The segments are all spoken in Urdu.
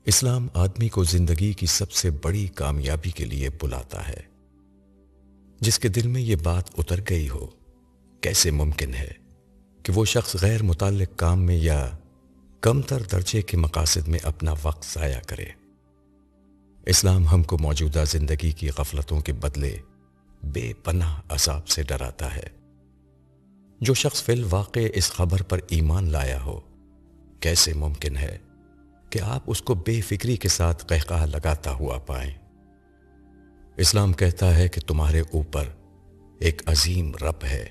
اسلام آدمی کو زندگی کی سب سے بڑی کامیابی کے لیے بلاتا ہے۔ جس کے دل میں یہ بات اتر گئی ہو، کیسے ممکن ہے کہ وہ شخص غیر متعلق کام میں یا کمتر درجے کے مقاصد میں اپنا وقت ضائع کرے۔ اسلام ہم کو موجودہ زندگی کی غفلتوں کے بدلے بے پناہ عذاب سے ڈراتا ہے۔ جو شخص فی الواقع اس خبر پر ایمان لایا ہو، کیسے ممکن ہے کہ آپ اس کو بے فکری کے ساتھ قہقہہ لگاتا ہوا پائیں۔ اسلام کہتا ہے کہ تمہارے اوپر ایک عظیم رب ہے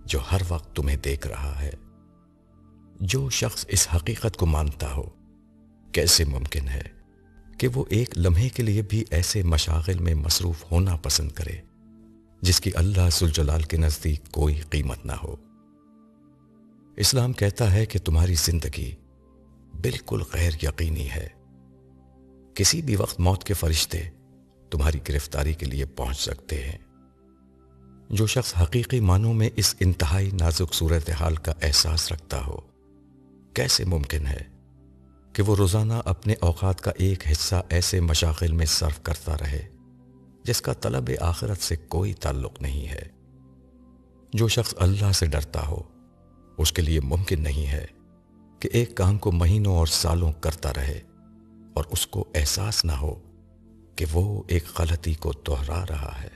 جو ہر وقت تمہیں دیکھ رہا ہے۔ جو شخص اس حقیقت کو مانتا ہو، کیسے ممکن ہے کہ وہ ایک لمحے کے لیے بھی ایسے مشاغل میں مصروف ہونا پسند کرے جس کی اللہ ذوالجلال کے نزدیک کوئی قیمت نہ ہو۔ اسلام کہتا ہے کہ تمہاری زندگی بالکل غیر یقینی ہے۔ کسی بھی وقت موت کے فرشتے تمہاری گرفتاری کے لیے پہنچ سکتے ہیں۔ جو شخص حقیقی معنوں میں اس انتہائی نازک صورتحال کا احساس رکھتا ہو، کیسے ممکن ہے کہ وہ روزانہ اپنے اوقات کا ایک حصہ ایسے مشاغل میں صرف کرتا رہے جس کا طلب آخرت سے کوئی تعلق نہیں ہے۔ جو شخص اللہ سے ڈرتا ہو، اس کے لیے ممکن نہیں ہے کہ ایک کام کو مہینوں اور سالوں کرتا رہے اور اس کو احساس نہ ہو کہ وہ ایک غلطی کو دہرا رہا ہے۔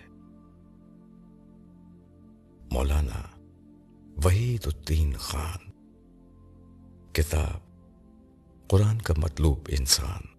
مولانا وحید الدین خان، کتاب قرآن کا مطلوب انسان۔